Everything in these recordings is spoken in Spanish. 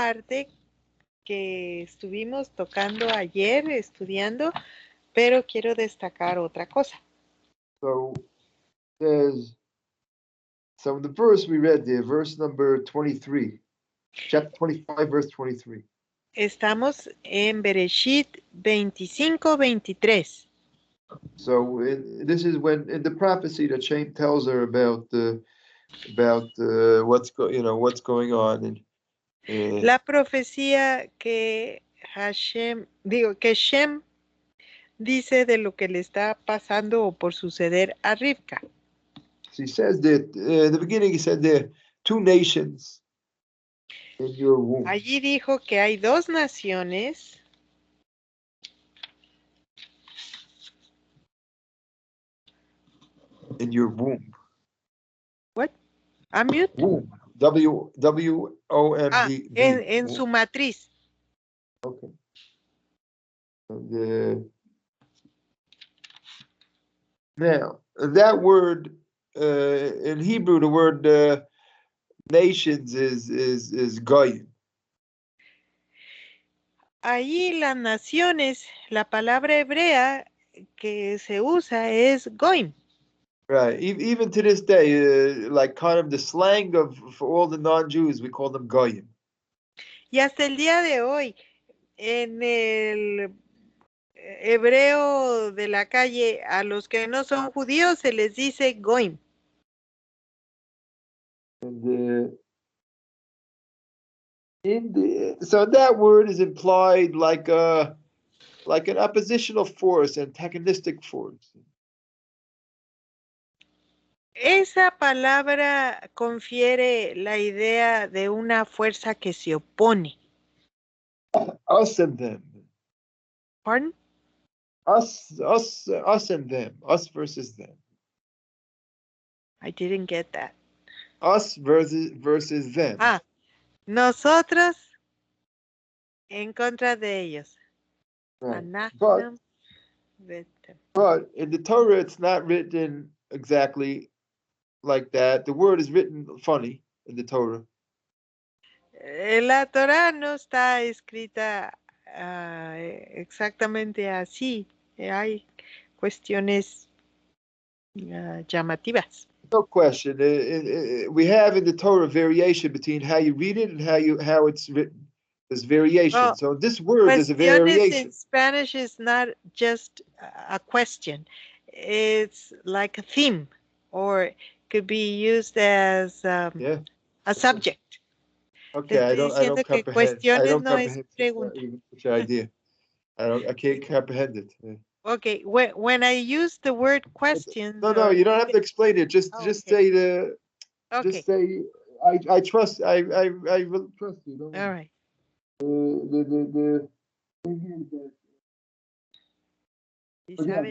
parte que estuvimos tocando ayer, estudiando, pero quiero destacar otra cosa. So there's so the verse we read there, verse number 23, chapter 25, verse 23. Estamos en Bereshit 25-23. So this is when in the prophecy that Shane tells her about what's going on and La profecía que que Shem dice de lo que le está pasando o por suceder a Rivka. he says that in the beginning he said there 2 nations in your womb. Allí dijo que hay 2 naciones in your womb. What? Unmute. Womb. W-O-M-B. En su matriz. Okay. Now, that word in Hebrew, the word nations is goyim. Allí las naciones, la palabra hebrea que se usa es goim. Right. Even to this day, like kind of the slang for all the non-Jews, we call them goyim. Y hasta el día de hoy, en el hebreo de la calle, a los que no son judíos se les dice goim. So that word is implied like an oppositional force, antagonistic force. Esa palabra confiere la idea de una fuerza que se opone. Us and them. Pardon? Us and them. Us versus them. I didn't get that. Us versus them. Nosotros en contra de ellos. Right. But in the Torah, it's not written exactly like that. The word is written funny in the Torah. La Torah no está escrita exactamente así. Hay cuestiones llamativas. No question. We have in the Torah variation between how you read it and how it's written. There's variation. Well, so this word there's a variation. In Spanish is not just a question. It's like a theme, or could be used as a subject. Okay, I don't comprehend. I don't comprehend your idea. I can't comprehend it. Okay, when I use the word question. No, you don't have to explain it. Just say Okay. Just say I trust. I will trust you. Don't All right.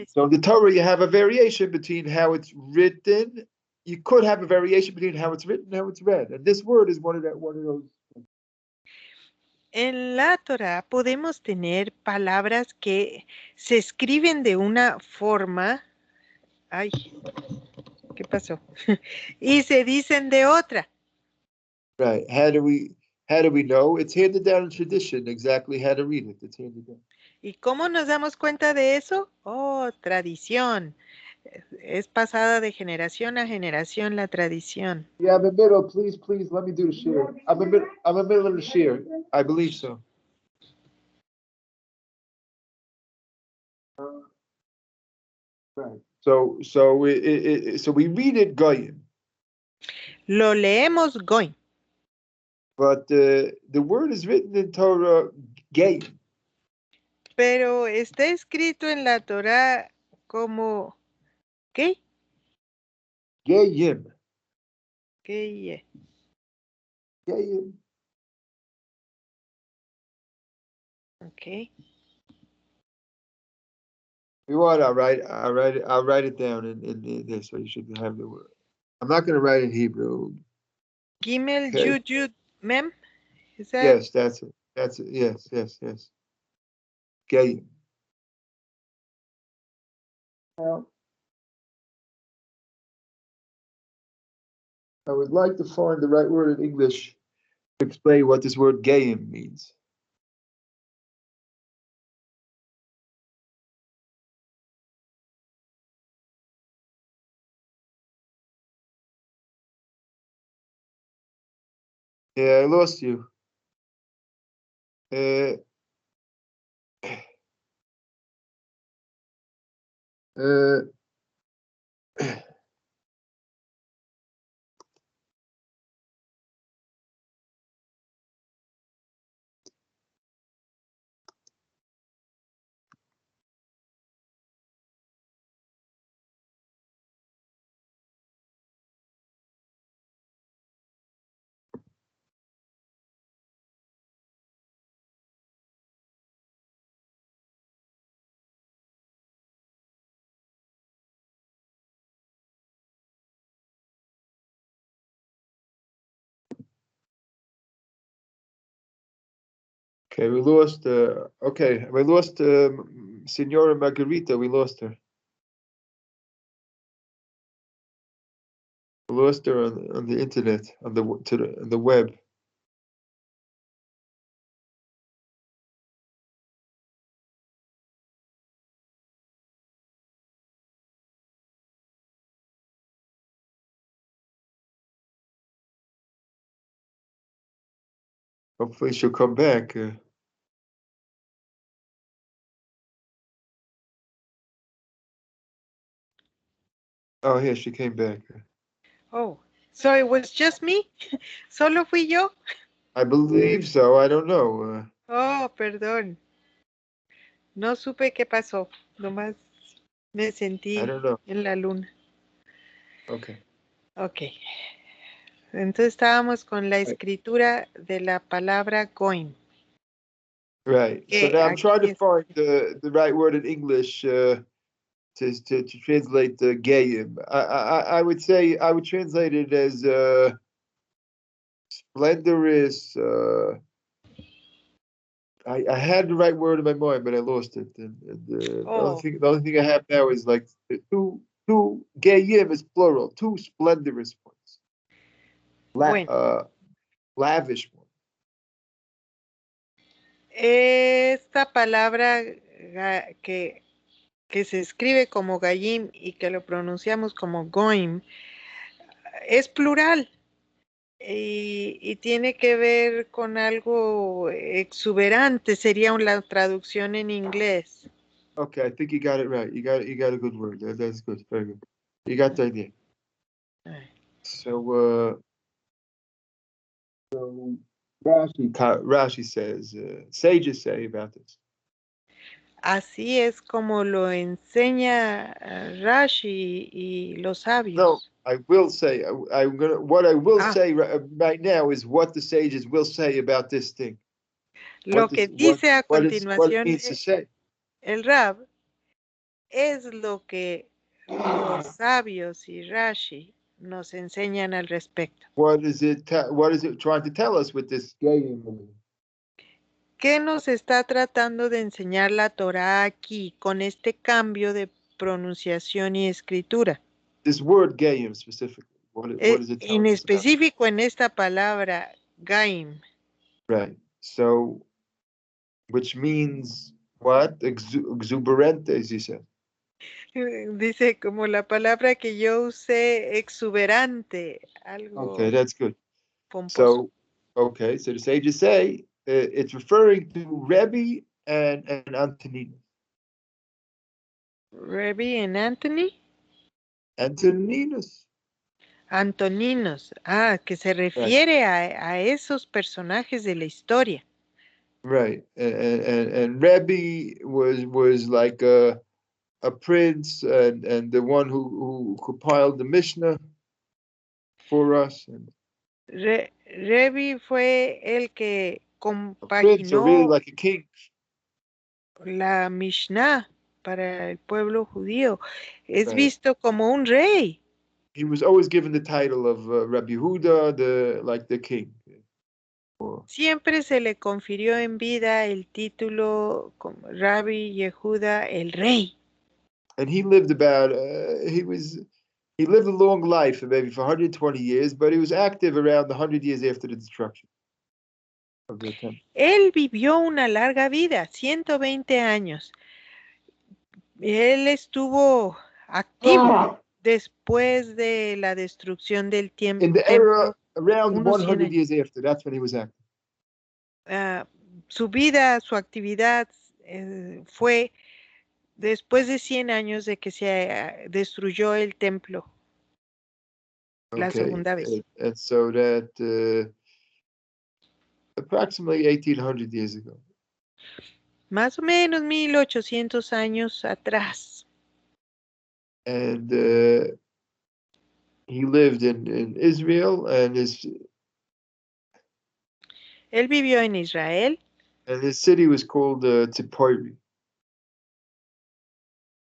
So the Torah, you have a variation between how it's written. You could have a variation between how it's written and how it's read. And this word is one of those. En la Torah podemos tener palabras que se escriben de una forma. Ay, ¿qué pasó? Y se dicen de otra. Right. How do we know? It's handed down in tradition exactly how to read it. It's handed down. ¿Y cómo nos damos cuenta de eso? Oh, tradición. Es pasada de generación a generación la tradición. Yeah, I'm in the middle. Please, let me do the share. I'm in the middle of the share. I believe so. Right. So we read it goyim. Lo leemos goyim. But the word is written in Torah gayim. Pero está escrito en la Torah como ¿qué? Gayim. Gayim. Okay. You want? I'll write it down in this, so you should have the word. I'm not going to write in Hebrew. Gimel Yud Mem. Is that? Yes, that's it. Yes. Gayim. Now, I would like to find the right word in English explain what this word Gayim means. Yeah, I lost you. Okay, we lost. We lost Senora Margarita. We lost her. We lost her on the internet, on the web. Hopefully, she'll come back. Oh, here she came back. Oh, so it was just me? ¿Solo fui yo? I believe so. I don't know. Oh, perdón. No supe qué pasó. Nomás me sentí I don't know. en la luna. Okay. Ok. Entonces estábamos con la escritura de la palabra going. Right. So now I'm trying to find the right word in English to translate the Gayim. I would say I would translate it as splendorous. I had the right word in my mind, but I lost it. And the only thing I have now is like two Gayim is plural, two splendorous ones. Lavish ones. Esta palabra que se escribe como Gayim y que lo pronunciamos como Goim es plural y tiene que ver con algo exuberante, sería la traducción en inglés. Okay, I think you got it right. You got a good word. That's good. Very good. You got the idea. So Rashi says, sages say about this. Así es como lo enseña Rashi y los sabios. No, I will say, what I will say right now is what the sages will say about this thing. Lo que dice a continuación el Rab es lo que los sabios y Rashi nos enseñan al respecto. What is it trying to tell us with this game? ¿Qué nos está tratando de enseñar la Torá aquí con este cambio de pronunciación y escritura? This word Gaim specifically. What is it telling en específico en esta palabra Gaim. Right. So, which means what? Exuberante, as you said. Dice como la palabra que yo usé, exuberante, algo. Okay, that's good. Pomposo. So the sages say it's referring to Rebbe and Antoninus. Rebbe and Anthony? Antoninus. Antoninos. Que se refiere a esos personajes de la historia. Right, and Rebbe was like a prince and the one who compiled the Mishnah for us. And Rebbe fue el que compaginó prince, or really like a king. La Mishnah para el pueblo judío. Es visto como un rey. He was always given the title of Rabbi Yehuda, the king. Siempre se le confirió en vida el título como Rabbi Yehuda, el rey. And he lived about he lived a long life, maybe for 120 years, but he was active around 100 years after the destruction. of the temple. Él vivió una larga vida, 120 años. Él estuvo activo después de la destrucción del In the era templo, around unos 100 100 años. years after, that's when he was active. Su vida, su actividad fue después de 100 años de que se destruyó el templo la Okay, segunda vez. and so that approximately 1800 years ago. Más o menos 1800 años atrás. And he lived in Israel, and Él vivió en Israel his city was called Tzipori.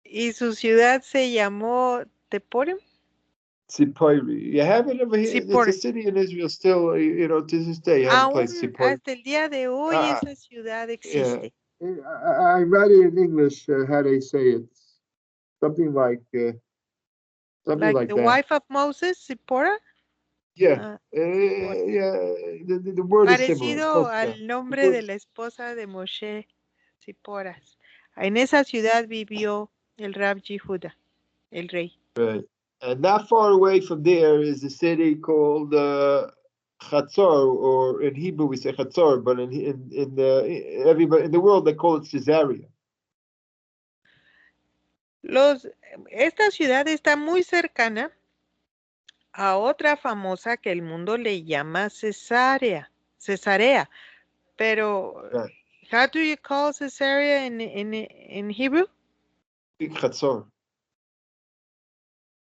y su ciudad se llamó Teporim. Tzipori. You haven't ever heard? It's a Zippor. city in Israel still. You know, to this day, you have a place Aún Tzipori. hasta el día de hoy esa ciudad Yeah. existe. I read it in English. How they say it? Something like Like the that. wife of Moses, Zipporah. Yeah. Zippor. Yeah. The word is similar. It's Parecido close enough. al nombre de la esposa de Moshe, Zipporas. En esa ciudad vivió el Rab Yehuda, el rey. Right. And not far away from there is a city called Chatzor, or in Hebrew we say Chatzor, but in the everybody in the world they call it Caesarea. Esta ciudad está muy cercana a otra famosa que el mundo le llama Cesarea, pero Right. how do you call Caesarea in Hebrew? Chatzor.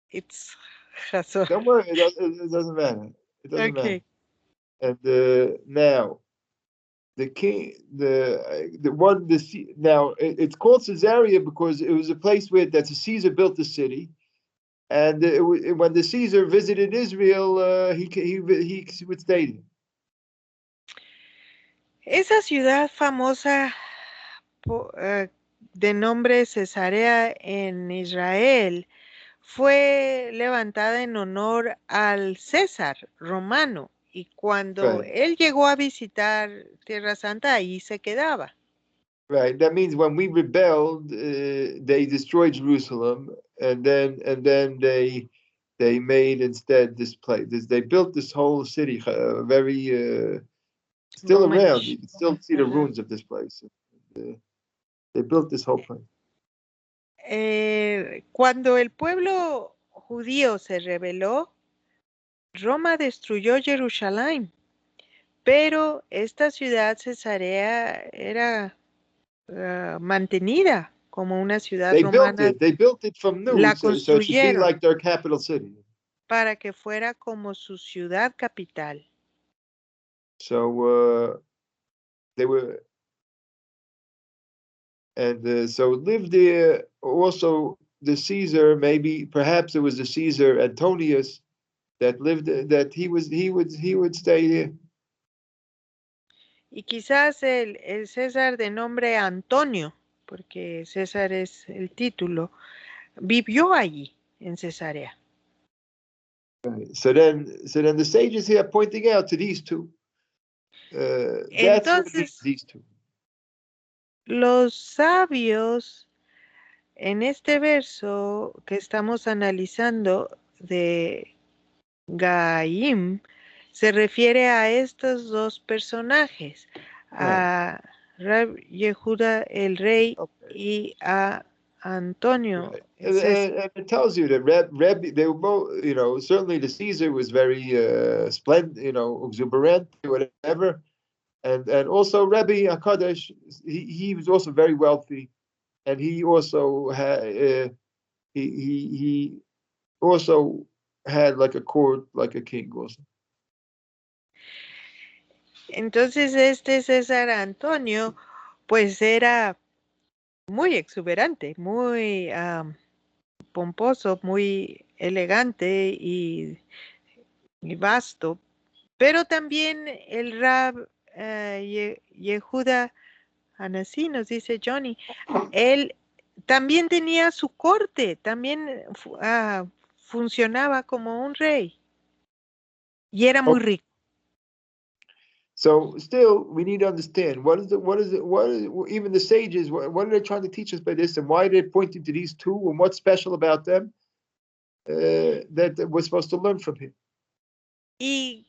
It's Hazor. Don't worry, it doesn't matter. It doesn't Okay. matter. And now the king, now it's called Caesarea because it was a place where that Caesar built the city. And when the Caesar visited Israel, he would stay there. Esa ciudad famosa de nombre Cesarea en Israel fue levantada en honor al César romano y cuando Right. él llegó a visitar Tierra Santa ahí se quedaba. Right. That means when we rebelled, they destroyed Jerusalem, and then they made instead this place. They built this whole city, very still around. You can still see the ruins of this place. They built this whole place. Cuando el pueblo judío se rebeló, Roma destruyó Jerusalén, pero esta ciudad Cesarea era mantenida como una ciudad romana. They built it from new, La so it should be construyeron like their capital city. para que fuera como su ciudad capital. So they were, and so lived there also the Caesar. Maybe perhaps it was the Caesar Antonius that lived, that he would stay there. Y quizás el César de nombre Antonio, porque César es el título, vivió allí en Cesarea. So then the sages here are pointing out to these two. That's what these two. Los sabios en este verso que estamos analizando de Gaim se refiere a estos dos personajes, a Rab Yehuda el rey y a Antonio. Right. And it tells you that Rebbe, they were both, certainly the Caesar was very splendid, exuberant, whatever. And also Rebbe HaKadosh, he was also very wealthy, and he also had he also had like a court, like a king also. Entonces este César Antonio pues era muy exuberante, muy pomposo, muy elegante y vasto, pero también el Rab Yehuda Hanasí, nos dice Johnny, él también tenía su corte, también funcionaba como un rey y era muy rico. So still, we need to understand even the sages, what are they trying to teach us by this, and why are they pointing to these two, and what's special about them that we're supposed to learn from here? ¿Y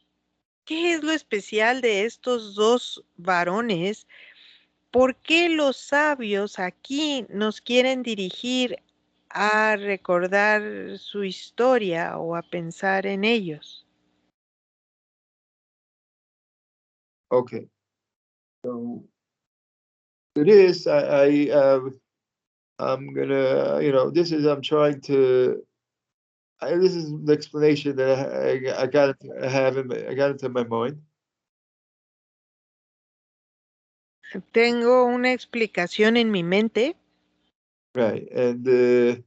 qué es lo especial de estos dos varones? ¿Por qué los sabios aquí nos quieren dirigir a recordar su historia o a pensar en ellos? Okay, so it is. I'm gonna, this is. I'm trying to. This is the explanation that I got. I got into my mind. Tengo una explicación en mi mente. Right, and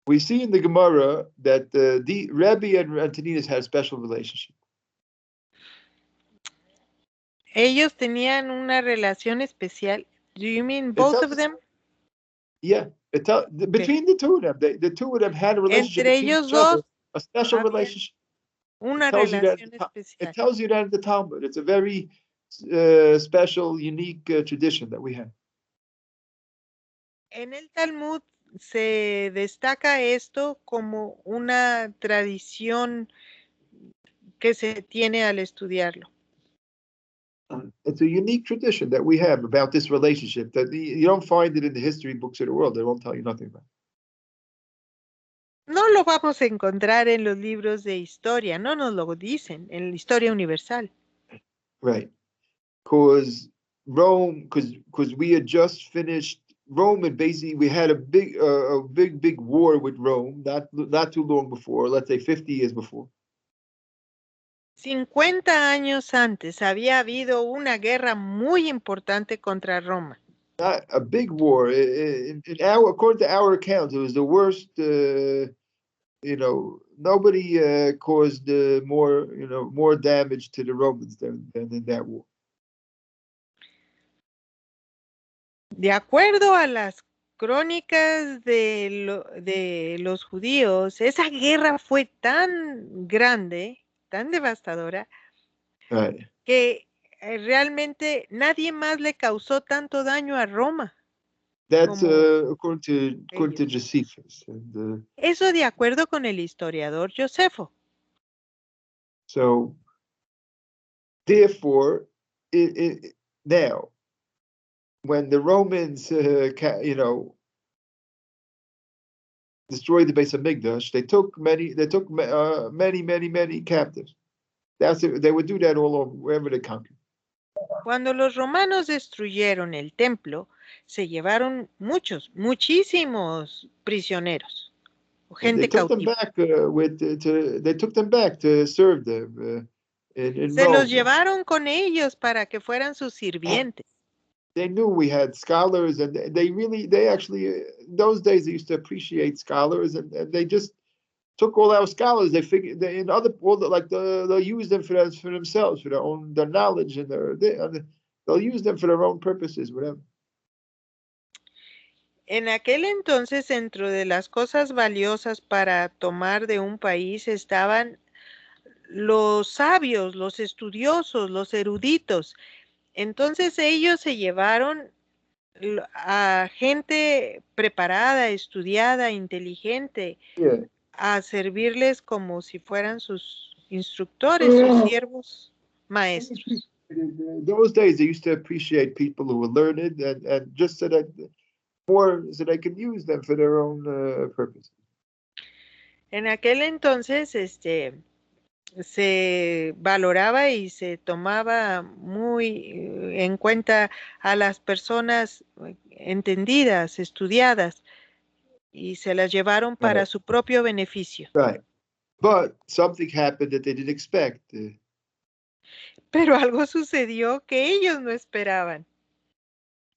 we see in the Gemara that the Rabbi and Antoninus had a special relationship. Ellos tenían una relación especial. Do you mean both of them? Yeah, between the two of them, the two of them had a relationship Entre between ellos each dos other, a special había relationship. una It tells you that. relación It especial. tells you that in the Talmud. It's a very special, unique tradition that we have. En el Talmud se destaca esto como una tradición que se tiene al estudiarlo. It's a unique tradition that we have about this relationship that you don't find it in the history books of the world. They won't tell you nothing about it. No lo vamos a encontrar en los libros de historia, no nos lo dicen, en la historia universal. Right. Because Rome, because we had just finished Rome, and basically we had a big war with Rome, not too long before, let's say 50 years before. 50 años antes había habido una guerra muy importante contra Roma. Not a big war. According to our accounts, it was the worst. Nobody caused more damage to the Romans than in that war. De acuerdo a las crónicas de los judíos, esa guerra fue tan grande, tan devastadora, Right. que realmente nadie más le causó tanto daño a Roma. That's according to Josephus. Eso de acuerdo con el historiador Josefo. So, therefore, now, when the Romans, destroyed the base of Migdash, they took many captives. They would do that all over wherever they conquered. Cuando los romanos destruyeron el templo, se llevaron muchísimos prisioneros, gente cautiva. They took them back to serve them in Se Rome. los llevaron con ellos para que fueran sus sirvientes. They knew we had scholars, and they actually, in those days, they used to appreciate scholars, and they just took all our scholars. They figured they'll use them for themselves, for their knowledge, and they'll use them for their own purposes, whatever. En aquel entonces, dentro de las cosas valiosas para tomar de un país estaban los sabios, los estudiosos, los eruditos. Entonces ellos se llevaron a gente preparada, estudiada, inteligente, Yeah. a servirles como si fueran sus instructores, sus siervos, maestros. Those days, they used to appreciate people who were learned, and just so they could use them for their own purpose. En aquel entonces, se valoraba y se tomaba muy en cuenta a las personas entendidas, estudiadas, y se las llevaron para su propio beneficio. Right. But something happened that they didn't expect. Pero algo sucedió que ellos no esperaban.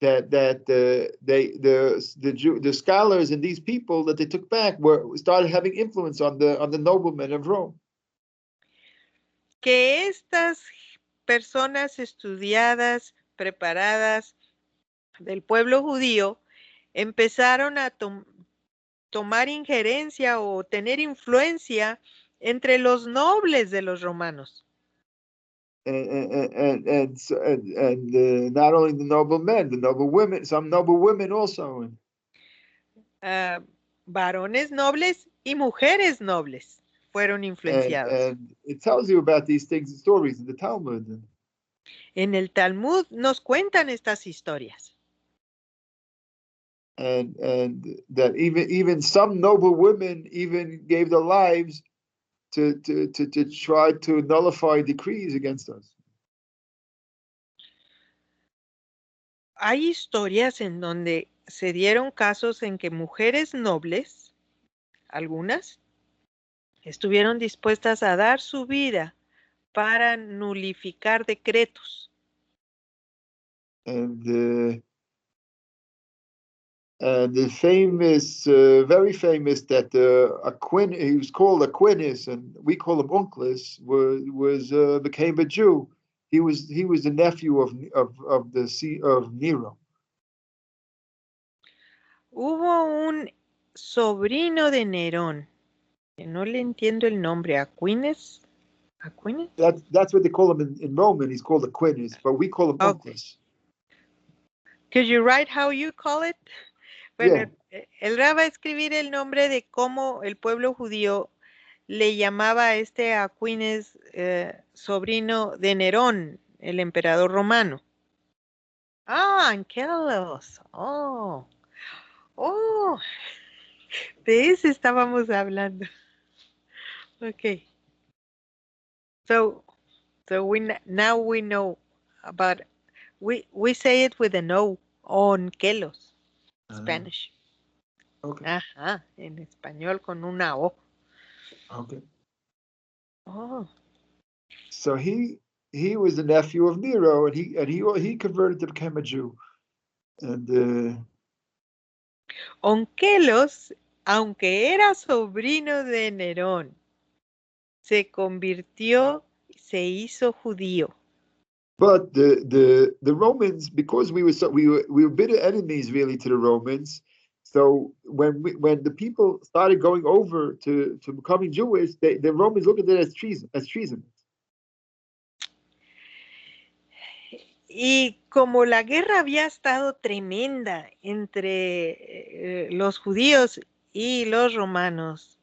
That the scholars and these people that they took back started having influence on the noblemen of Rome. Que estas personas estudiadas, preparadas del pueblo judío empezaron a tomar injerencia o tener influencia entre los nobles de los romanos. And not only the noble men, the noble women, some noble women also. Varones nobles y mujeres nobles fueron influenciados. And it tells you about these things, stories in the Talmud. En el Talmud nos cuentan estas historias. And that even some noble women even gave their lives to try to nullify decrees against us. Hay historias en donde se dieron casos en que mujeres nobles, algunas, estuvieron dispuestas a dar su vida para nulificar decretos. And the famous, very famous, that he was called Aquinas, and we call him Unclus, became a Jew. He was the nephew of Nero. Hubo un sobrino de Nerón, que no le entiendo el nombre, Aquinas. ¿Aquinas? That's what they call him in Roman. He's called Aquinas, but we call him Unclus. Could you write how you call it? Bueno, yeah. El Rab va a escribir el nombre de cómo el pueblo judío le llamaba a este Aquinas, sobrino de Nerón, el emperador romano. Ankelos. Oh, de ese estábamos hablando. Okay. So now we know about, we say it with an O, Onkelos, Spanish. Okay. Ajá, en español con una O. Okay. Oh. So he was the nephew of Nero, and he converted to become a Jew. And Onkelos, aunque era sobrino de Nerón, se convirtió, se hizo judío. But the Romans, because we were bitter enemies really to the Romans. So when the people started going over to becoming Jewish, the Romans looked at it as treason. Y como la guerra había estado tremenda entre los judíos y los romanos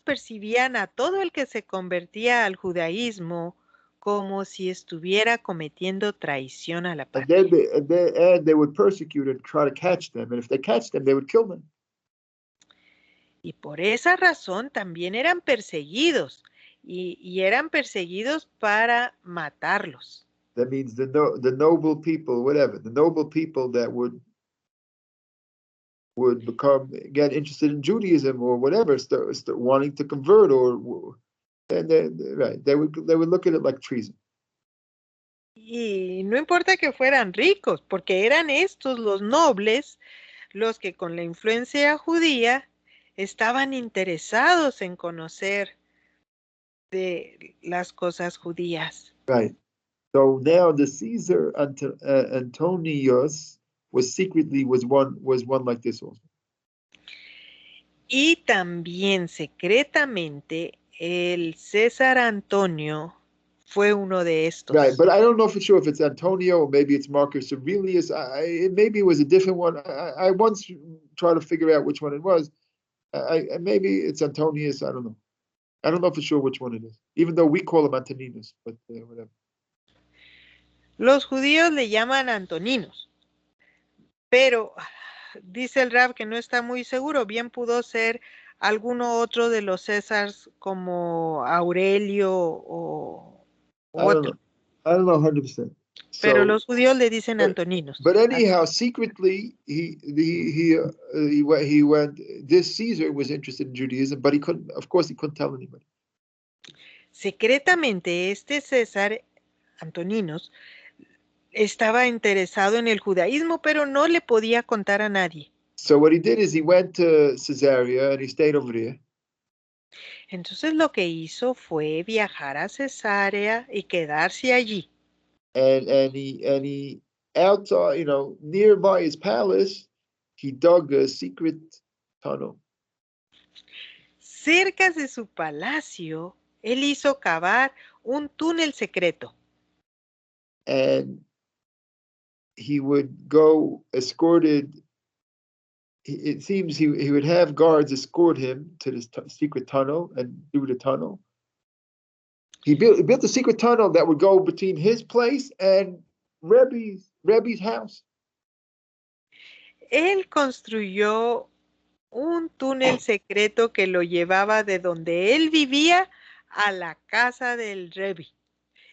percibían a todo el que se convertía al judaísmo como si estuviera cometiendo traición a la patria. And they would persecute and try to catch them. And if they catch them, they would kill them. Y por esa razón también eran perseguidos. Y eran perseguidos para matarlos. That means the noble people, whatever, the noble people that would get interested in Judaism or whatever, start wanting to convert, and they would look at it like treason. Y no importa que fueran ricos, porque eran estos los nobles los que con la influencia judía estaban interesados en conocer de las cosas judías. Right. So now the Caesar Antonius was one like this also. Y también secretamente el César Antonio fue uno de estos. Right, but I don't know for sure if it's Antonio or maybe it's Marcus Aurelius. Maybe it was a different one. I once tried to figure out which one it was. Maybe it's Antonius. I don't know. I don't know for sure which one it is, even though we call him Antoninus, but whatever. Los judíos le llaman Antoninos, pero dice el Rab que no está muy seguro, bien pudo ser alguno otro de los Césares como Aurelio o otro. I don't know 100%. Pero los judíos le dicen Antoninos. But anyhow, secretly, he went. This Caesar was interested in Judaism, but he couldn't tell anybody. Secretamente, este César Antoninos estaba interesado en el judaísmo, pero no le podía contar a nadie. So what he did is he went to Caesarea and he stayed over there. Entonces lo que hizo fue viajar a Cesarea y quedarse allí. And he outside, nearby his palace, he dug a secret tunnel. cerca de su palacio, él hizo cavar un túnel secreto. And he would go escorted. It seems he would have guards escort him to this secret tunnel and through the tunnel. He built a secret tunnel that would go between his place and Rebbe's house. Él construyó un túnel secreto que lo llevaba de donde él vivía a la casa del Rebbe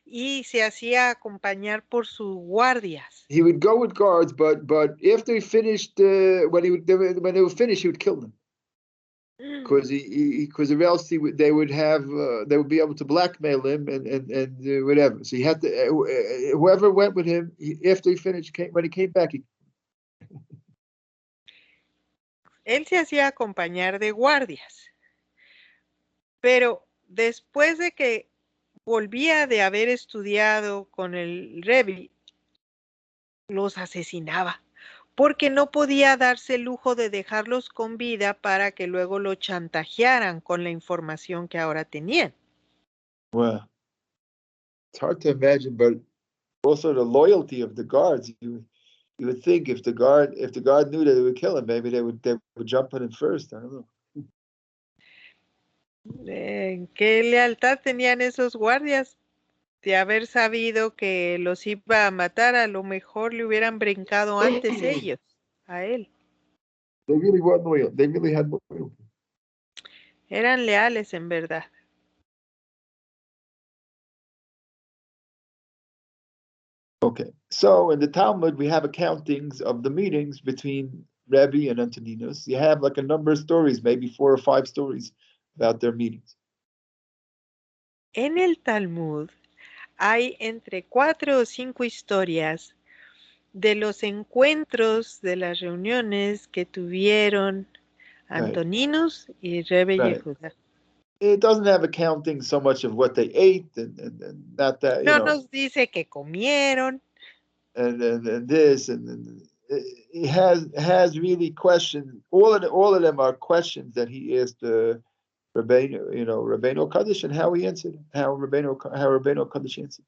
y se hacía acompañar por sus guardias. He would go with guards, but after he finished, when they were finished, he would kill them. Because or else they would be able to blackmail him and whatever. So he had to whoever went with him after he finished. When he came back, Él se hacía acompañar de guardias, pero después de que volvía de haber estudiado con el Rebbe, los asesinaba, porque no podía darse el lujo de dejarlos con vida para que luego lo chantajearan con la información que ahora tenían. Wow, it's hard to imagine, but also the loyalty of the guards. You would think if the guard knew that they would kill him, maybe they would jump on him first. I don't know. ¿Qué lealtad tenían esos guardias? De haber sabido que los iba a matar, a lo mejor le hubieran brincado antes ellos, a él. They really were loyal. They really had loyalty. Eran leales en verdad. Okay, so in the Talmud, we have accountings of the meetings between Rebbe and Antoninus. You have like a number of stories, maybe 4 or 5 stories about their meetings. En el Talmud hay entre 4 o 5 historias de los encuentros, de las reuniones que tuvieron Antoninus y Rebbe Yehuda. It doesn't have accounting so much of what they ate and not that, no nos dice que comieron. And this and it has really questions. All of them are questions that he asked Rabbeinu Kaddish, and how he answered. How Rabbeinu Kaddish answered.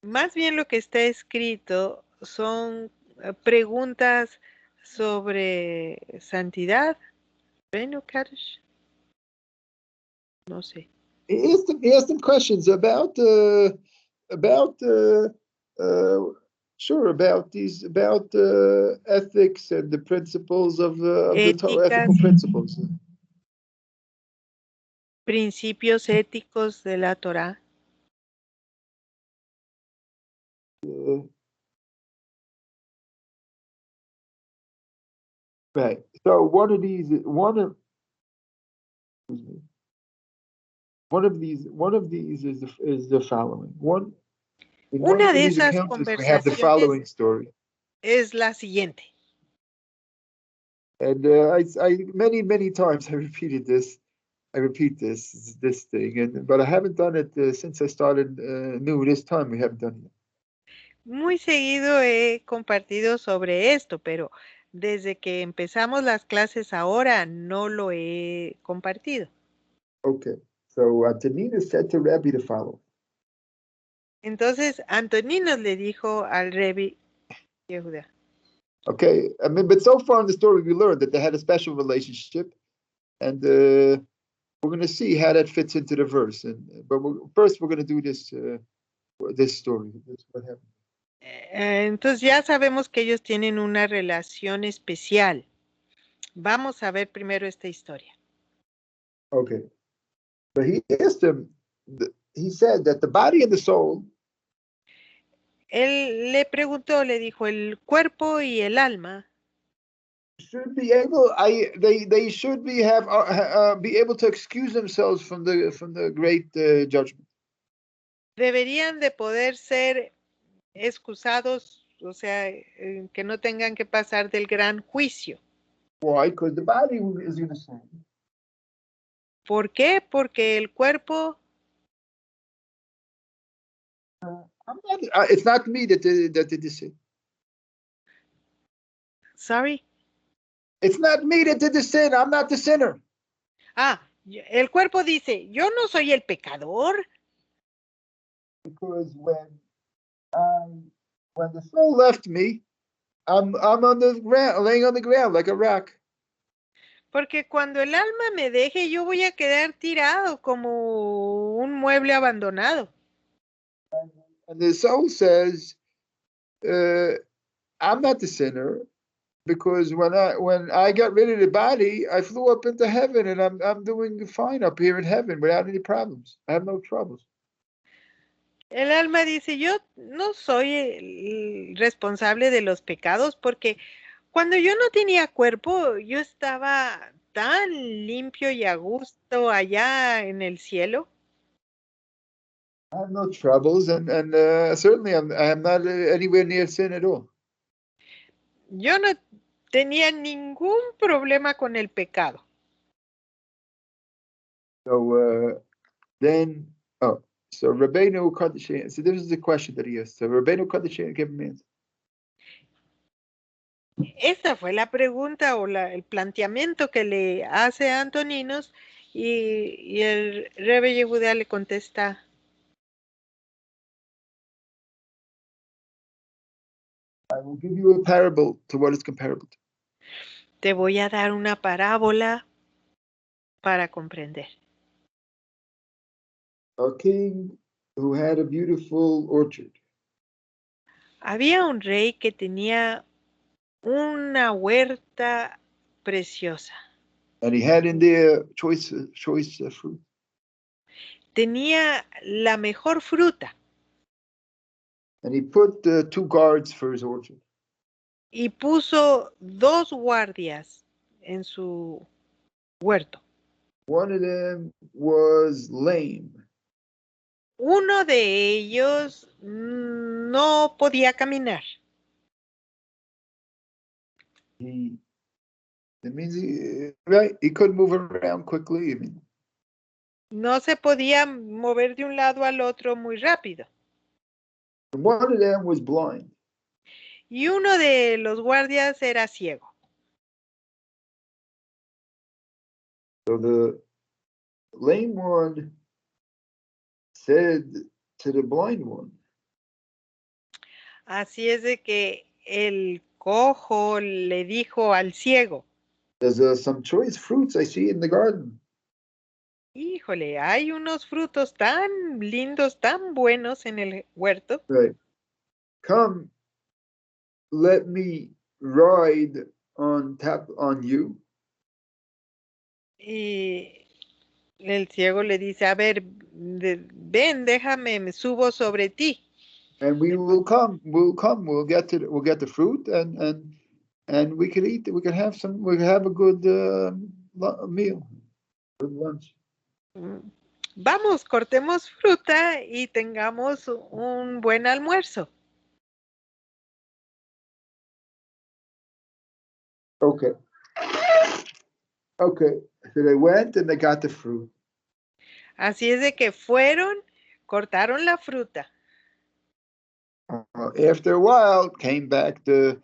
Más bien lo que está escrito son preguntas sobre santidad. Rabbeinu Kaddish. No sé. He asked them questions about ethics and the principles of the ethical principles. Principios éticos de la Torá. Right. So one of these is the following. Una de esas conversaciones we have the following story. Es la siguiente. And I many times I repeat this thing, but I haven't done it since I started new. This time we haven't done it. Muy seguido he compartido sobre esto, pero desde que empezamos las clases ahora no lo he compartido. Okay, so Antoninus said to Rebbe the following. Entonces Antoninus le dijo al Rebbe Yehuda. Okay, I mean, but so far in the story we learned that they had a special relationship, and we're going to see how that fits into the verse. But first we're going to do this story. This is what happened. Entonces ya sabemos que ellos tienen una relación especial. Vamos a ver primero esta historia. Okay, but he asked him. He said that the body and the soul. Él le preguntó, le dijo, el cuerpo y el alma. Should be able. They should be able to excuse themselves from the great judgment. Deberían de poder ser excusados, o sea, que no tengan que pasar del gran juicio. Why? Because the body is going to sin. ¿Por qué? Porque el cuerpo. It's not me that did the sin. Sorry. It's not me that did the sin. I'm not the sinner. El cuerpo dice, yo no soy el pecador. Because when the soul left me, I'm on the ground, laying on the ground like a rock. Porque cuando el alma me deje, yo voy a quedar tirado como un mueble abandonado. And the soul says, I'm not the sinner, because when I got rid of the body, I flew up into heaven, and I'm doing fine up here in heaven without any problems. I have no troubles. El alma dice, yo no soy el responsable de los pecados porque cuando yo no tenía cuerpo, yo estaba tan limpio y a gusto allá en el cielo. I have no troubles, and certainly I'm not anywhere near sin at all. Yo no tenía ningún problema con el pecado. So so Rabbeinu Kaddish. So this is the question that he asked. So Rabbeinu Kaddish gave him answer. Esta fue la pregunta o el planteamiento que le hace a Antoninos y el Rebbe Yehuda le contesta. I will give you a parable to what is comparable to. Te voy a dar una parábola para comprender. A king who had a beautiful orchard. Había un rey que tenía una huerta preciosa. And he had in there choice fruit. Tenía la mejor fruta. And he put 2 guards for his orchard. Y puso 2 guardias en su huerto. One of them was lame. Uno de ellos no podía caminar. That means he couldn't move around quickly. No se podía mover de un lado al otro muy rápido. One of them was blind. Y uno de los guardias era ciego. So the lame one said to the blind one. Así es de que el cojo le dijo al ciego. There's some choice fruits I see in the garden. Híjole, hay unos frutos tan lindos, tan buenos en el huerto. Right. Come, let me ride on you. Y el ciego le dice, a ver, ven, déjame, me subo sobre ti. And we'll get the fruit and we can eat. We can have a good meal, good lunch. Vamos, cortemos fruta y tengamos un buen almuerzo. Okay. So they went and they got the fruit. Así es de que fueron, cortaron la fruta. After a while, came back the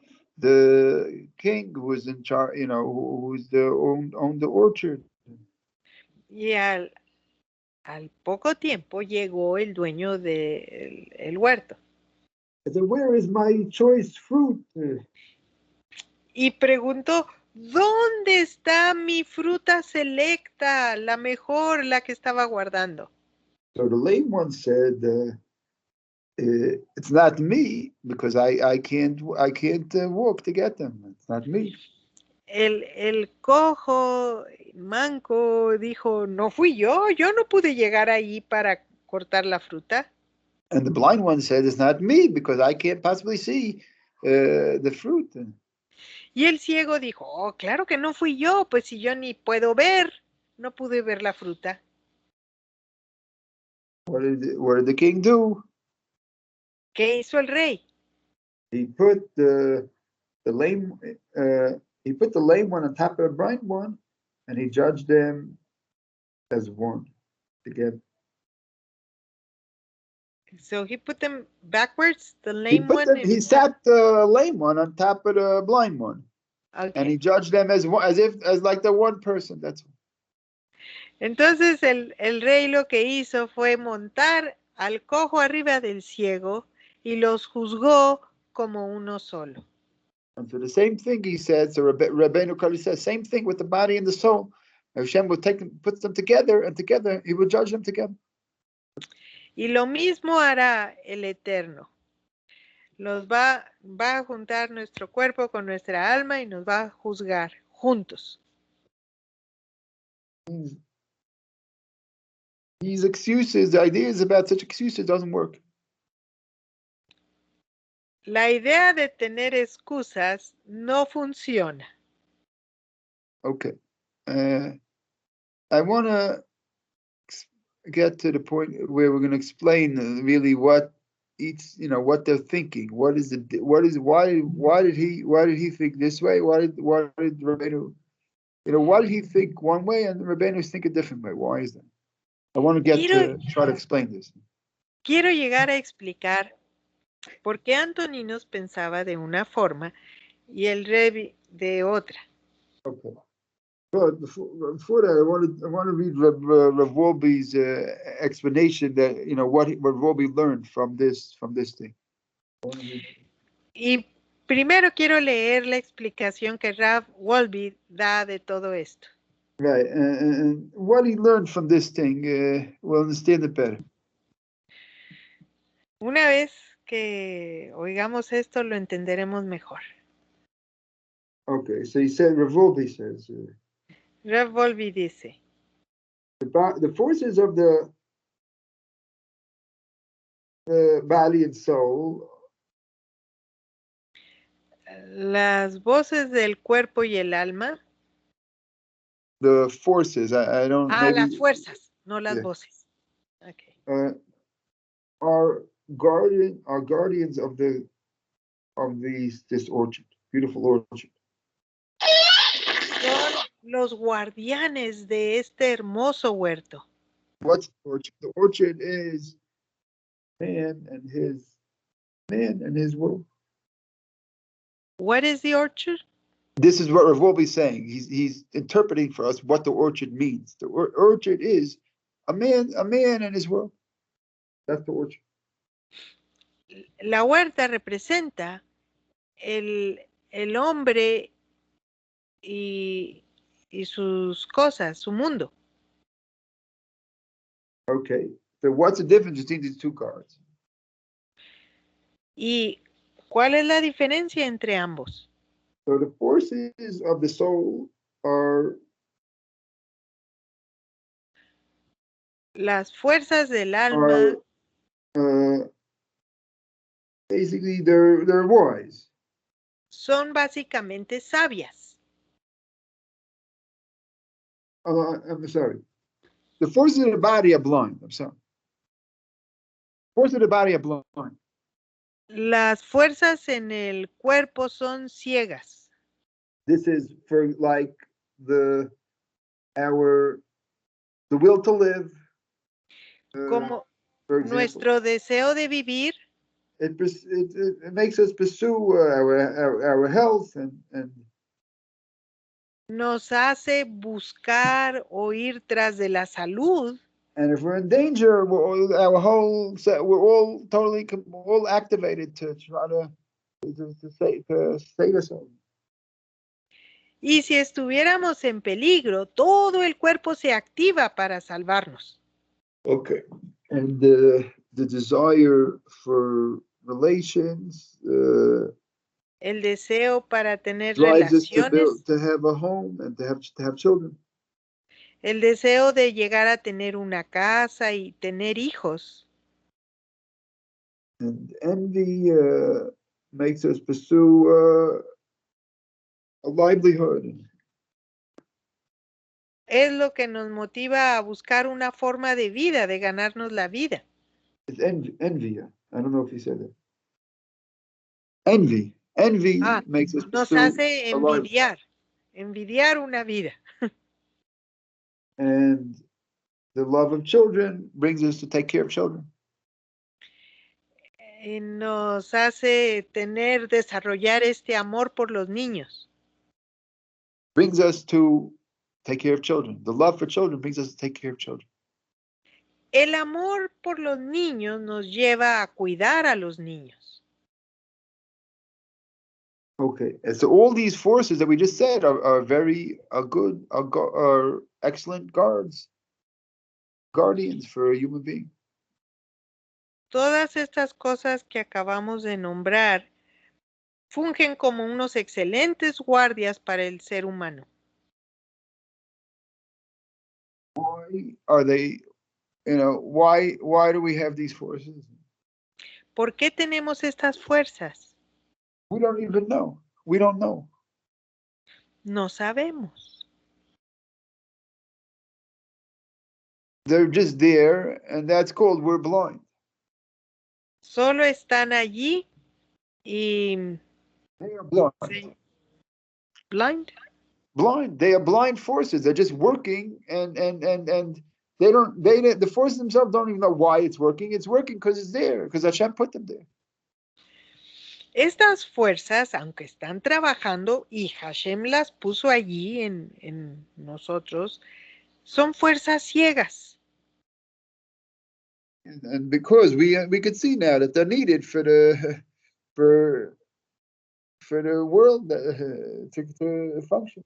king who was in charge, who's owned the orchard. Y al poco tiempo llegó el dueño del huerto. I said, where is my choice fruit? Y preguntó, ¿dónde está mi fruta selecta, la mejor, la que estaba guardando? So the lame one said, it's not me, because I can't walk to get them. It's not me. El cojo manco dijo, no fui yo no pude llegar ahí para cortar la fruta. And the blind one said, it's not me, because I can't possibly see the fruit. Y el ciego dijo, oh, claro que no fui yo, pues si yo ni puedo ver, no pude ver la fruta. What did the king do? ¿Qué hizo el rey? He put the lame one on top of the blind one, and he judged them as one together. So he put them backwards, the lame one. He sat the lame one on top of the blind one, okay. And he judged them as like the one person. That's Entonces el rey lo que hizo fue montar al cojo arriba del ciego y los juzgó como uno solo. And so the same thing he said, so Rabbeinu Kali says, same thing with the body and the soul. Hashem will take them, puts them together, and together he will judge them together. Y lo mismo hará el Eterno. Los va a juntar nuestro cuerpo con nuestra alma y nos va a juzgar juntos. These excuses, the ideas about such excuses doesn't work. La idea de tener excusas no funciona. Okay. I want to get to the point where we're going to explain really what each, what they're thinking. Why did he think this way? Why did Rabbeinu, why did he think one way and Rabbeinu think a different way? Why is that? I want to try to explain this. Quiero llegar a explicar por qué Antoninos pensaba de una forma y el Rebbe de otra. Okay. But before that, I want to read Rav Wolbe's explanation that what Wolbe learned from this thing. Y primero quiero leer la explicación que Rav Wolbe da de todo esto. Right, and what he learned from this thing, we'll understand it better. Una vez que oigamos esto, lo entenderemos mejor. Okay, so he said, Rav Wolbe says, Rav Wolbe dice, the forces of the body and soul, las voces del cuerpo y el alma. The forces, I don't know. Las fuerzas, no las voces. Okay. Are guardians of this orchard, beautiful orchard. Son los guardianes de este hermoso huerto. What's the orchard? The orchard is man and his world. What is the orchard? This is what Rav Wolbe is saying. He's interpreting for us what the orchard means. The orchard is a man and his world. That's the orchard. La huerta representa el hombre y sus cosas, su mundo. Okay. So what's the difference between these two cards? ¿Y cuál es la diferencia entre ambos? So the forces of the soul are las fuerzas del alma basically they're wise. Son básicamente sabias. I'm sorry. The forces of the body are blind. I'm sorry. Forces of the body are blind. Las fuerzas en el cuerpo son ciegas. This is for like the will to live. Como nuestro deseo de vivir. It makes us pursue our health and nos hace buscar o ir tras de la salud. And if we're in danger, we're all totally activated to try to save ourselves. Y si estuviéramos en peligro, todo el cuerpo se activa para salvarnos. Okay. And the desire for relations. El deseo para tener relaciones. To have a home and to have children. El deseo de llegar a tener una casa y tener hijos. And envy makes us pursue a livelihood. Es lo que nos motiva a buscar una forma de vida, de ganarnos la vida. It's envy. I don't know if you said that. Envy makes us nos hace envidiar una vida. And the love of children brings us to take care of children. Y nos hace desarrollar este amor por los niños. Brings us to take care of children. The love for children brings us to take care of children. El amor por los niños nos lleva a cuidar a los niños. Okay, and so all these forces that we just said are good, are excellent guardians for a human being. Todas estas cosas que acabamos de nombrar fungen como unos excelentes guardias para el ser humano. Why are they, why do we have these forces? ¿Por qué tenemos estas fuerzas? We don't even know. We don't know. No sabemos. They're just there, and that's called we're blind. Solo están allí y... They are blind. Sí. Blind? Blind. They are blind forces. They're just working, and the forces themselves don't even know why it's working. It's working because it's there, because Hashem put them there. Estas fuerzas, aunque están trabajando y Hashem las puso allí en nosotros, son fuerzas ciegas. And because we could see now that they're needed for the world to function.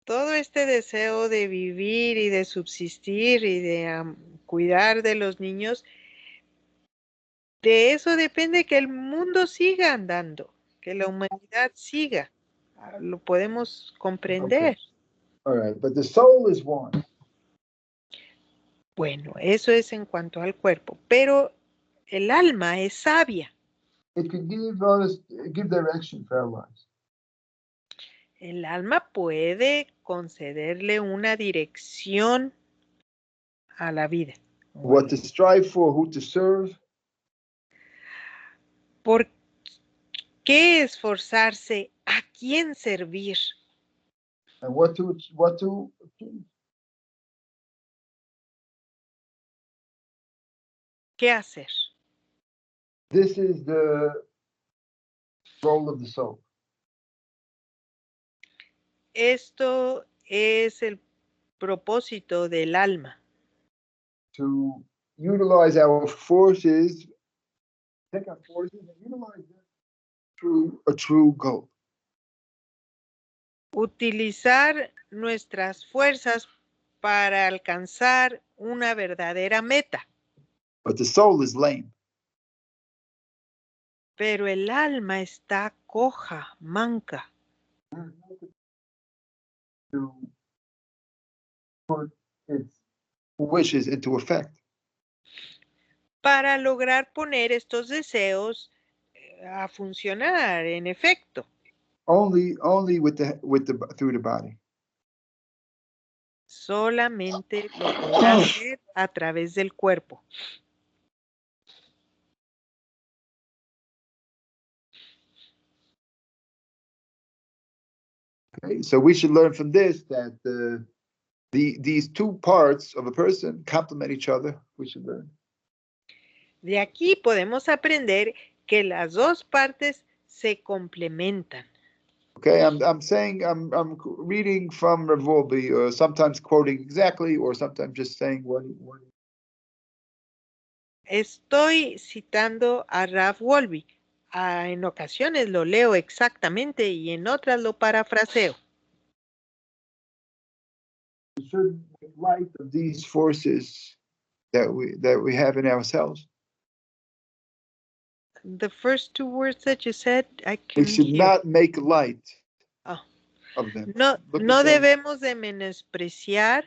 Todo este deseo de vivir y de subsistir y de cuidar de los niños, de eso depende que el mundo siga andando, que la humanidad siga. Lo podemos comprender. Okay. All right, but the soul is one. Bueno, eso es en cuanto al cuerpo, pero el alma es sabia. It can give direction for our lives. El alma puede concederle una dirección a la vida. What to strive for, who to serve. ¿Por qué esforzarse? ¿A quién servir? And what to achieve. ¿Qué hacer? This is the role of the soul. Esto es el propósito del alma. To utilize our forces, take our forces and utilize them through a true goal. Utilizar nuestras fuerzas para alcanzar una verdadera meta. But the soul is lame. Pero el alma está coja, manca. To put its wishes into effect. Para lograr poner estos deseos a funcionar en efecto. Only through the body. Solamente lo podrá hacer a través del cuerpo. Okay, so we should learn from this that these two parts of a person complement each other. We should learn. De aquí podemos aprender que las dos partes se complementan. Okay, I'm reading from Rav Wolbe, or sometimes quoting exactly, or sometimes just saying what. Estoy citando a Rav Wolbe. En ocasiones lo leo exactamente y en otras lo parafraseo. We should make light of these forces that we have in ourselves. The first two words that you said, I We can't should hear. not make light of them. No debemos de menospreciar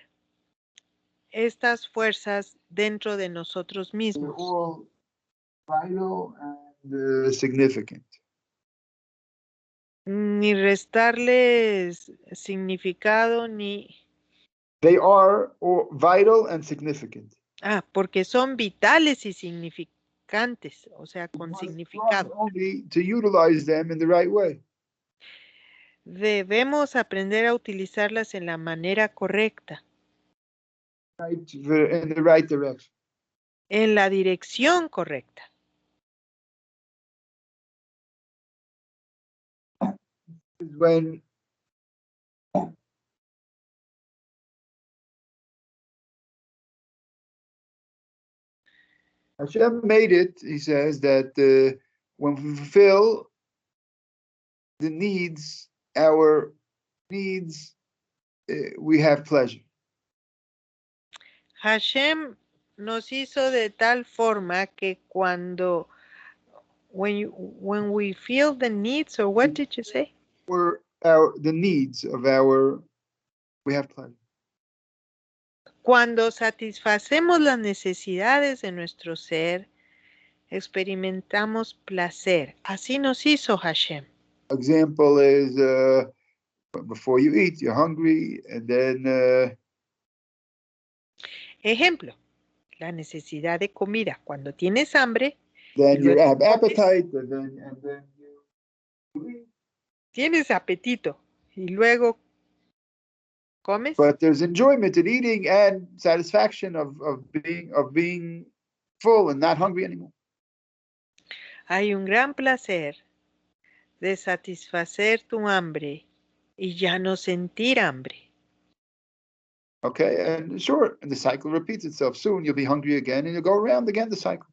estas fuerzas dentro de nosotros They're mismos. all vital and significant. Ni restarles significado ni... They are vital and significant. Porque son vitales y significantes, o sea, con significado. Only to utilize them in the right way. Debemos aprender a utilizarlas en la manera correcta. In the right direction. En la dirección correcta. When Hashem made it, he says, that when we fulfill the needs, our needs, we have pleasure. Hashem nos hizo de tal forma que when we feel the needs, or what did you say? The needs of we have pleasure. Cuando satisfacemos las necesidades de nuestro ser, experimentamos placer. Así nos hizo Hashem. Example is before you eat, you're hungry, and then. Ejemplo, la necesidad de comida. Cuando tienes hambre, then you have appetite, and then you eat. Tienes apetito y luego comes. But there's enjoyment in eating and satisfaction of being full and not hungry anymore. Hay un gran placer de satisfacer tu hambre y ya no sentir hambre. Okay, and sure, and the cycle repeats itself. Soon you'll be hungry again, and you'll go around again the cycle.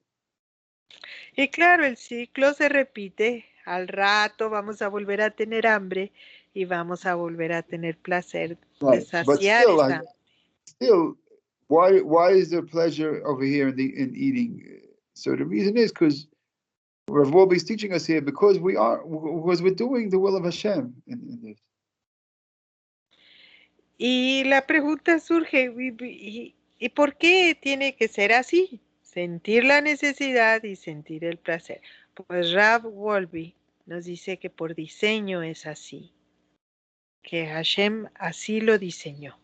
Y claro, el ciclo se repite. Al rato vamos a volver a tener hambre y vamos a volver a tener placer de saciar esa hambre. Still, why is there pleasure over here in eating? So the reason is because Rav Wolbe is teaching us here because we're doing the will of Hashem in this. Y la pregunta surge, ¿y por qué tiene que ser así? Sentir la necesidad y sentir el placer. Pues Rav Wolbe nos dice que por diseño es así, que Hashem así lo diseñó.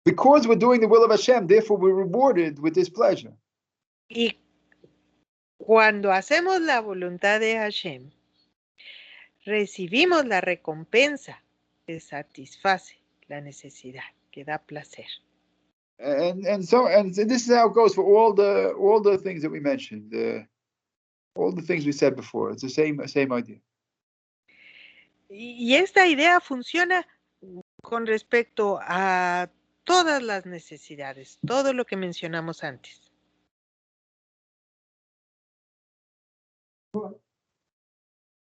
Because we're doing the will of Hashem, therefore we're rewarded with this pleasure. Y cuando hacemos la voluntad de Hashem, recibimos la recompensa que satisface la necesidad, que da placer. And this is how it goes for all the things that we mentioned, all the things we said before. It's the same idea. Y esta idea funciona con respecto a todas las necesidades, todo lo que mencionamos antes.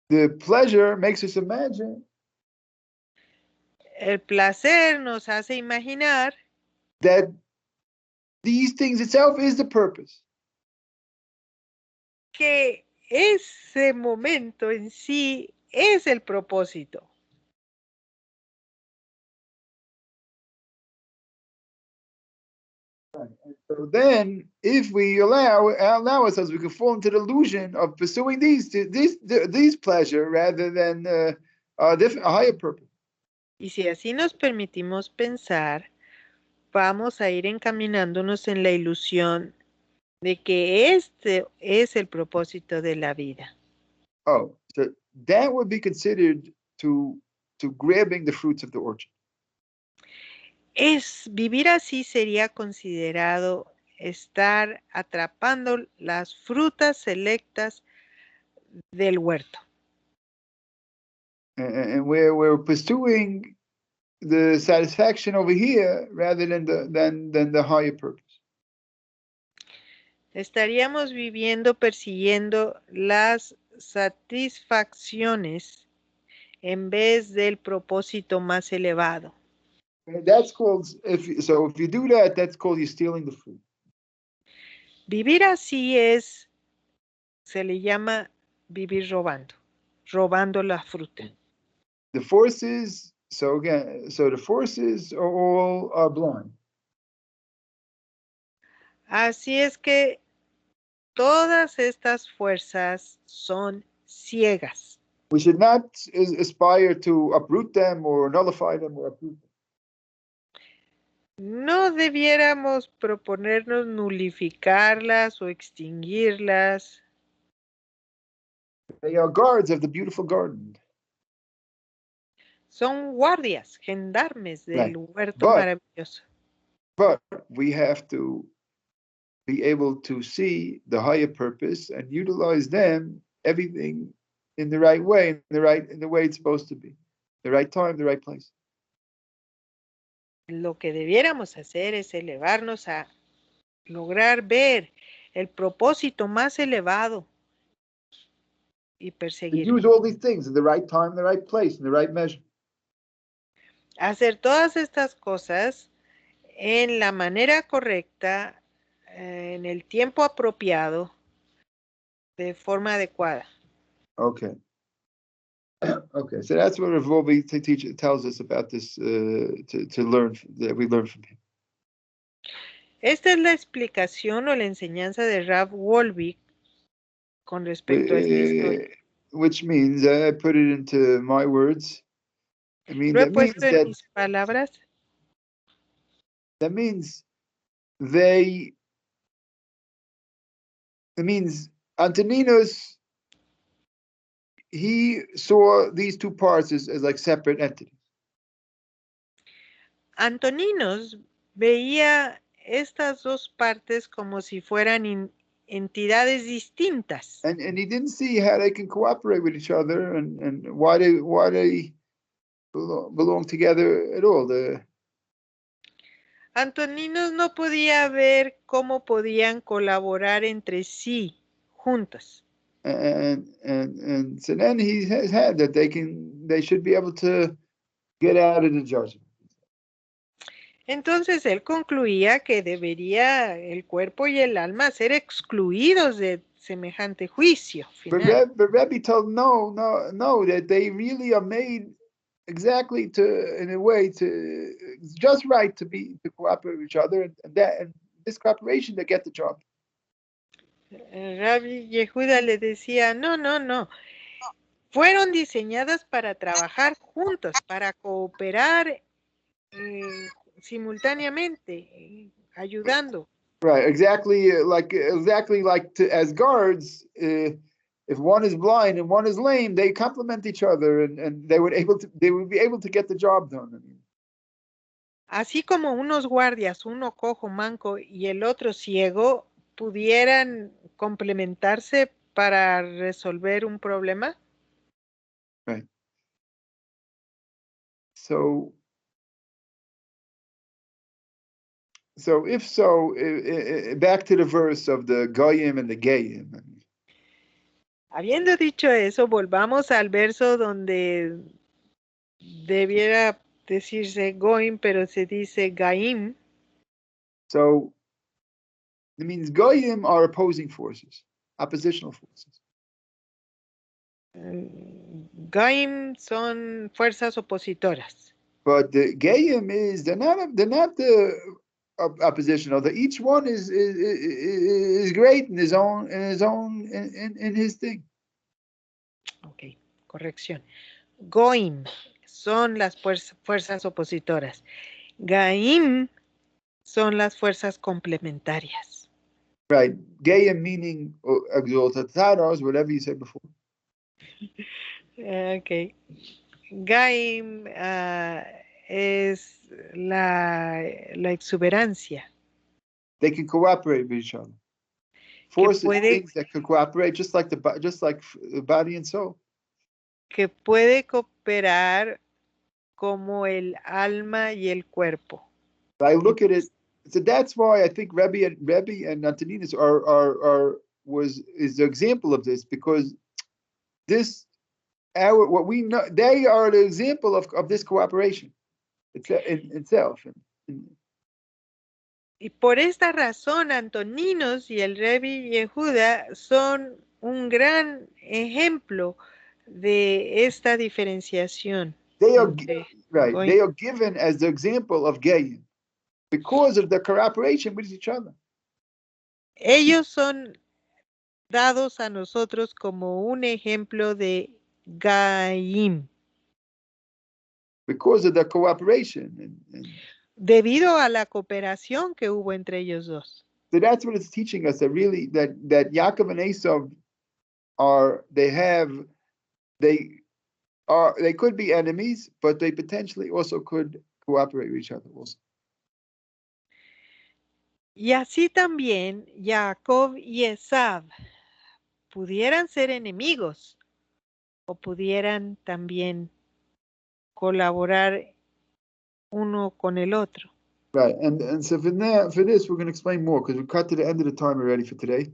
The pleasure makes us imagine. El placer nos hace imaginar that these things itself is the purpose. Que ese momento en sí es el propósito. So then, if we allow ourselves, we can fall into the illusion of pursuing these pleasure rather than a higher purpose. Y si así nos permitimos pensar, vamos a ir encaminándonos en la ilusión de que este es el propósito de la vida. Oh, so that would be considered to grabbing the fruits of the orchard. Vivir así sería considerado estar atrapando las frutas selectas del huerto. And we're pursuing the satisfaction over here rather than the higher purpose. Estaríamos persiguiendo las satisfacciones en vez del propósito más elevado. That's called, if you do that, that's called you're stealing the fruit. Vivir así se le llama vivir robando la fruta. The forces, the forces are blind. Así es que todas estas fuerzas son ciegas. We should not aspire to uproot them or nullify them or uproot them. No debiéramos proponernos nulificarlas o extinguirlas. They are guards of the beautiful garden. Son guardias, gendarmes del huerto maravilloso. But we have to be able to see the higher purpose and utilize them, everything in the right way, in the way it's supposed to be, the right time, the right place. Lo que debiéramos hacer es elevarnos a lograr ver el propósito más elevado y To perseguir. use all these things in the right time, the right place, in the right measure. Hacer todas estas cosas en la manera correcta, en el tiempo apropiado, de forma adecuada. Okay. Okay, so that's what Rav Wolbe tells us about this to learn that we learn from him. Esta es la explicación o la enseñanza de Rav Wolbe con respecto a esta historia. Which means, I put it into my words. I mean, Lo he that means puesto en mis palabras. That means Antoninus, he saw these two parts as like separate entities. Antoninos veía estas dos partes como si fueran entidades distintas. And he didn't see how they can cooperate with each other and why they belong together at all. Antoninos no podía ver cómo podían colaborar entre sí juntos. And so then he has had that they should be able to get out of the judgment. Entonces él concluía que debería el cuerpo y el alma ser excluidos de semejante juicio final. But Rebbe told no, that they really are made exactly in a way it's just right to cooperate with each other, and this cooperation they get the job. Rabbi Yehuda le decía, no. Fueron diseñadas para trabajar juntos, para cooperar simultáneamente, ayudando. Right, exactly like as guards. If one is blind and one is lame, they complement each other, and they would be able to get the job done. I mean. Así como unos guardias, uno cojo, manco y el otro ciego, pudieran complementarse para resolver un problema. Right. So if so, back to the verse of the Goyim and the Gayim. Habiendo dicho eso, volvamos al verso donde debiera decirse Goim, pero se dice Gaim. So it means Goyim are opposing forces, oppositional forces. Gaim son fuerzas opositoras. But the Gayim they're not the oppositional. Each one is great in his own in his thing. Ok, corrección. Goim son las fuerzas opositoras. Gaim son las fuerzas complementarias. Right. Gayim meaning exaltados, whatever you said before. Ok. Gaim es la exuberancia. They can cooperate with each other. Forces, things that can cooperate, just like the body and soul. Que puede cooperar como el alma y el cuerpo. I look at it, so that's why I think Rebbe and Antoninus is the example of this, because what we know, they are the example of this cooperation in itself. Y por esta razón, Antoninos y el Rebbe Yehuda son un gran ejemplo de esta diferenciación. They are given as the example of Gayim because of the cooperation with each other. Ellos son dados a nosotros como un ejemplo de Gaim. Because of the cooperation. Debido a la cooperación que hubo entre ellos dos. So that's what it's teaching us, that really that Yaakov and Esav they could be enemies, but they potentially also could cooperate with each other also. Y así también Jacob y Esav pudieran ser enemigos o pudieran también colaborar uno con el otro. Right, and so for this, we're going to explain more because we cut to the end of the time already for today.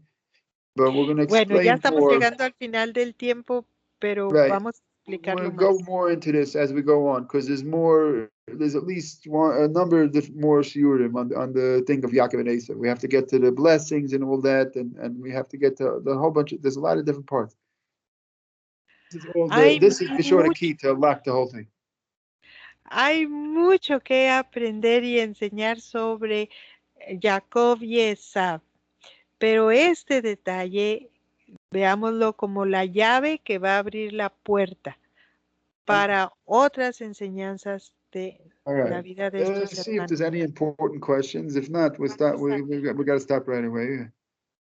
But we're going to Bueno, ya explain estamos more. llegando al final del tiempo, pero Right. vamos a We're explicarlo going to go más. more into this as we go on because there's at least a number of more shiurim on the thing of Yaakov and Esau. We have to get to the blessings and all that, and we have to get to the whole bunch of, there's a lot of different parts. This is for sure the key to unlock the whole thing. Hay mucho que aprender y enseñar sobre Jacob y Esaú, pero este detalle, veámoslo como la llave que va a abrir la puerta para otras enseñanzas de la vida de estos See if hermanos. there's any important questions. If not, we'll start. We got to stop right away.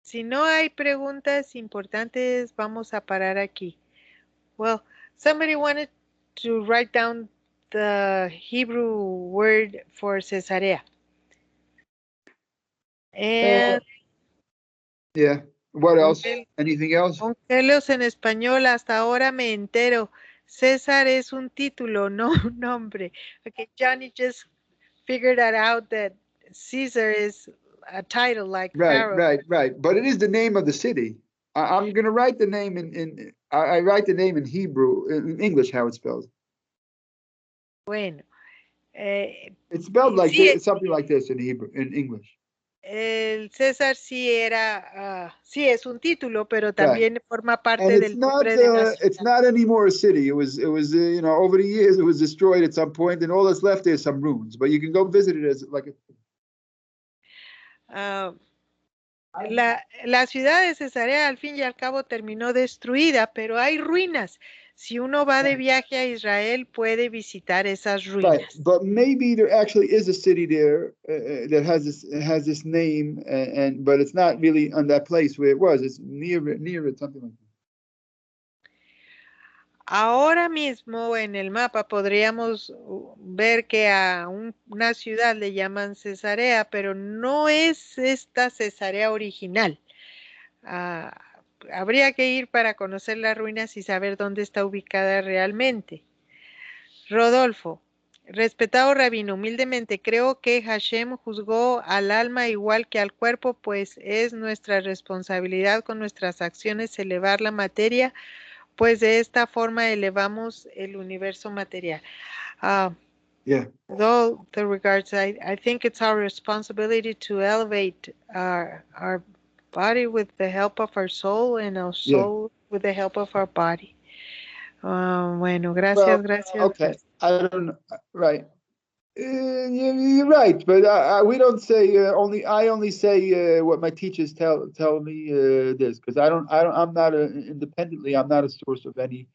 Si no hay preguntas importantes, vamos a parar aquí. Well, somebody wanted to write down the Hebrew word for Cesarea. And yeah. What else? Anything else? Congelos en español, hasta ahora me entero. César es un título, no un nombre. Okay, Johnny just figured that out, that Caesar is a title like Pharaoh. Right. But it is the name of the city. I'm going to write the name I write the name in Hebrew, in English, how it's spelled. Bueno. It's spelled like this, something like this in Hebrew, in English. El César sí era, sí es un título, pero también forma parte del nombre de la ciudad. It's not anymore a city. It was over the years it was destroyed at some point, and all that's left is some ruins. But you can go visit it as like a. La ciudad de Cesarea al fin y al cabo terminó destruida, pero hay ruinas. Si uno va de viaje a Israel, puede visitar esas ruinas. Right, but maybe there actually is a city there that has this name, but it's not really on that place where it was. It's near it, something like that. Ahora mismo en el mapa podríamos ver que a una ciudad le llaman Cesarea, pero no es esta Cesarea original. Habría que ir para conocer las ruinas y saber dónde está ubicada realmente. Rodolfo, respetado rabino, humildemente creo que Hashem juzgó al alma igual que al cuerpo, pues es nuestra responsabilidad con nuestras acciones elevar la materia, pues de esta forma elevamos el universo material. Yeah. With all the regards, I think it's our responsibility to elevate our body with the help of our soul and our soul with the help of our body. Bueno, gracias. Okay, I don't know. Right. You're right, but we don't say I only say what my teachers tell me this, because I'm not independently. I'm not a source of any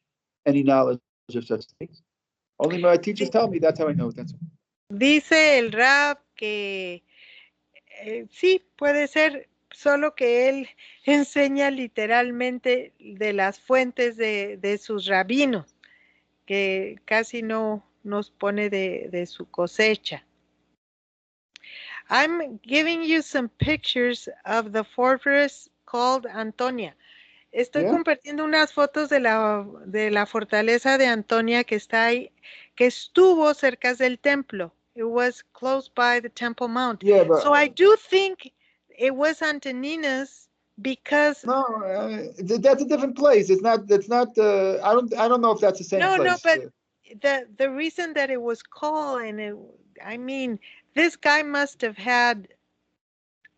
knowledge of such things. Only my teachers tell me. That's how I know it. That's all. Dice el Rab que sí, puede ser, solo que él enseña literalmente de las fuentes de sus rabinos, que casi no nos pone de su cosecha. I'm giving you some pictures of the fortress called Antonia. Estoy compartiendo unas fotos de la fortaleza de Antonia que está ahí, que estuvo cerca del templo. It was close by the Temple Mount. Yeah, but so I do think it was Antoninus because no, that's a different place. It's not. That's not. I don't know if that's the same place. No, but the reason that it was called, I mean, this guy must have had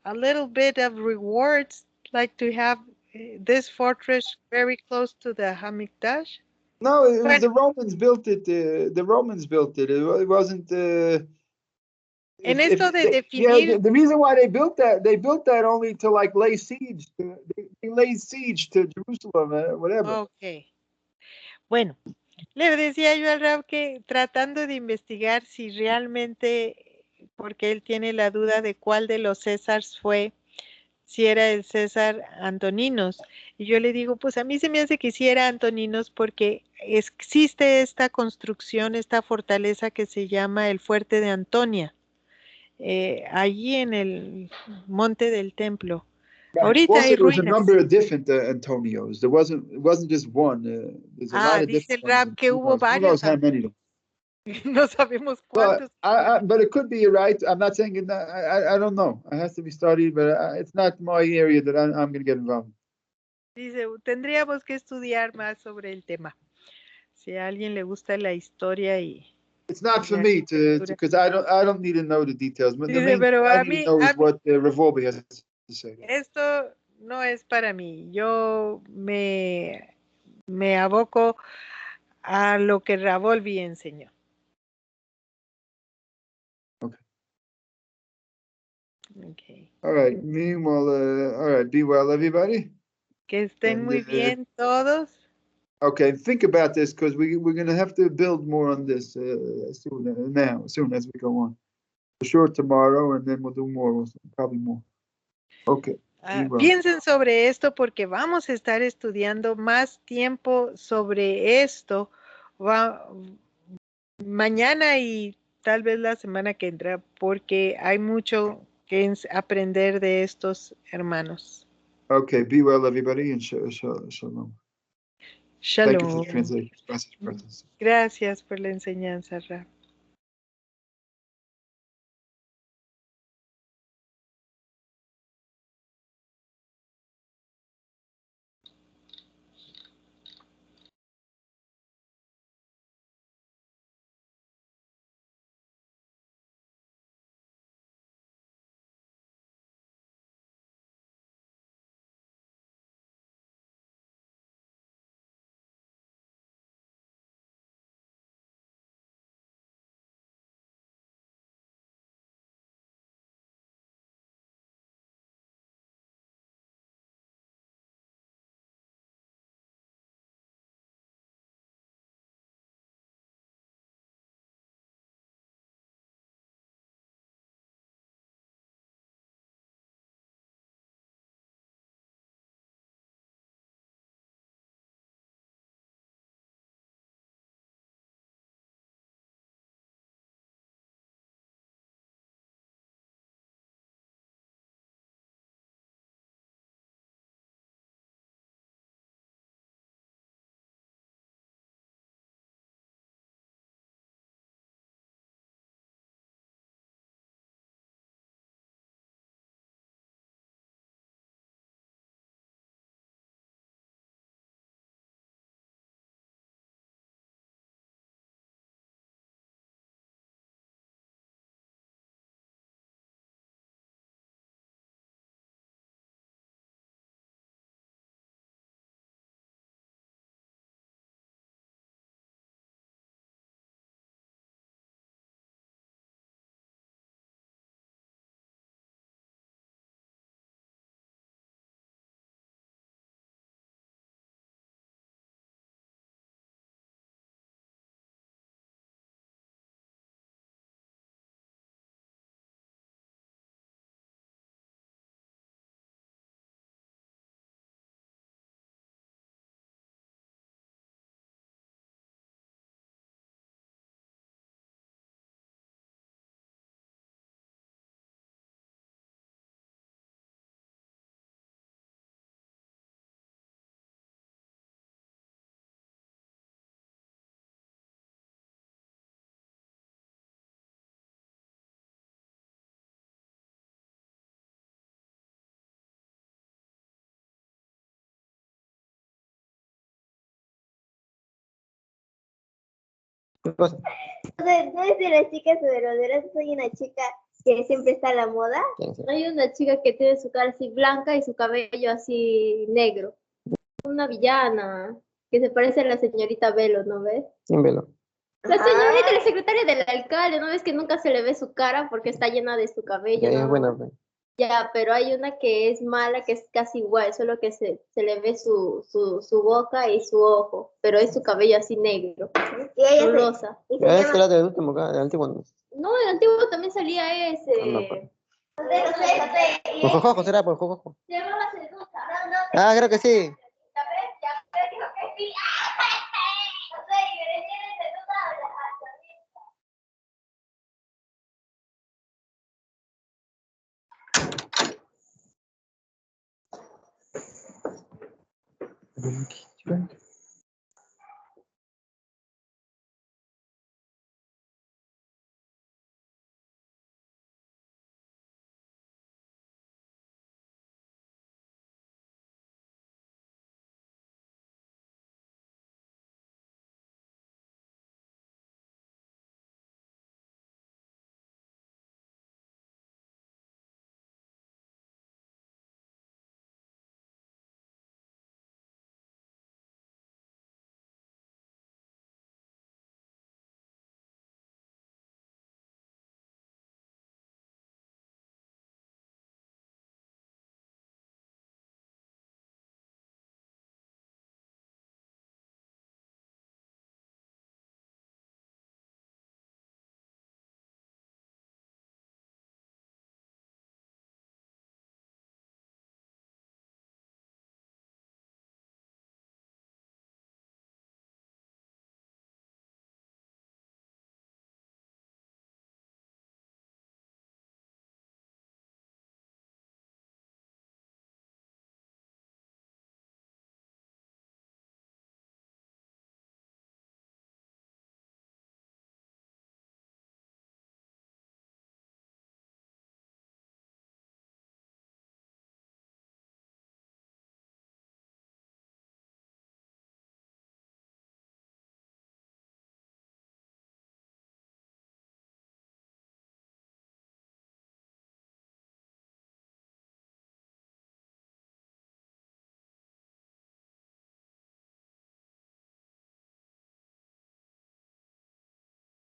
a little bit of rewards, like to have this fortress very close to the Hamikdash. No, it was the Romans built it. The Romans built it. It wasn't. En esto de definir, the reason why they built that only to like lay siege. They laid siege to Jerusalem, whatever. Okay. Bueno, le decía yo al Rab que tratando de investigar si realmente, porque él tiene la duda de cuál de los Césars fue, si era el César Antoninos. Y yo le digo, pues a mí se me hace que sí era Antoninos porque existe esta construcción, esta fortaleza que se llama el Fuerte de Antonia, allí en el monte del templo. Right. Ahorita Also, hay there was a ruinas. number of different Antonios. It wasn't just one. There's a lot of dice different el Rab ones. que hubo varios. Who knows how many? No sabemos Well, cuántos. but it could be you're right. I'm not saying it. I don't know. It has to be studied, but it's not my area that I'm going to get involved. Dice, tendríamos que estudiar más sobre el tema. Si a alguien le gusta la historia y It's not for la me to arquitectura. because I don't need to know the details. But the Dice, main thing pero I a need to mí, know is what Revolve has to say. esto no es para mí. Yo me aboco a lo que Ravolvi enseñó. Okay. Okay. All right. Meanwhile, all right. Be well, everybody. Que estén And, muy bien todos. Okay, think about this because we're going to have to build more on this soon as we go on. For sure tomorrow, and then we'll do more, probably more. Okay. Piensen sobre esto porque vamos a estar estudiando más tiempo sobre esto mañana y tal vez la semana que entra porque hay mucho que aprender de estos hermanos. Okay, be well, everybody, and shalom. Shalom. Thank you for the translation. Gracias por la enseñanza, Ra. Entonces, no es de las chicas poderosas, soy una chica que siempre está a la moda. Hay una chica que tiene su cara así blanca y su cabello así negro. Una villana que se parece a la señorita Velo, ¿no ves? Sin velo. La señorita, la secretaria del alcalde, ¿no ves que nunca se le ve su cara porque está llena de su cabello? Es ¿no? buena, pues. Ya, pero hay una que es mala, que es casi igual, solo que se le ve su boca y su ojo, pero es su cabello así negro, su rosa. Es que la del último, acá, del antiguo. No. No, el antiguo también salía ese. No me acuerdo. Pues Jojojo será, pues Jojojo. Se llamaba Sedusa. Ah, creo que sí. Ya ves, dijo que sí. No sé, y le tiene Sedusa a la Thank you.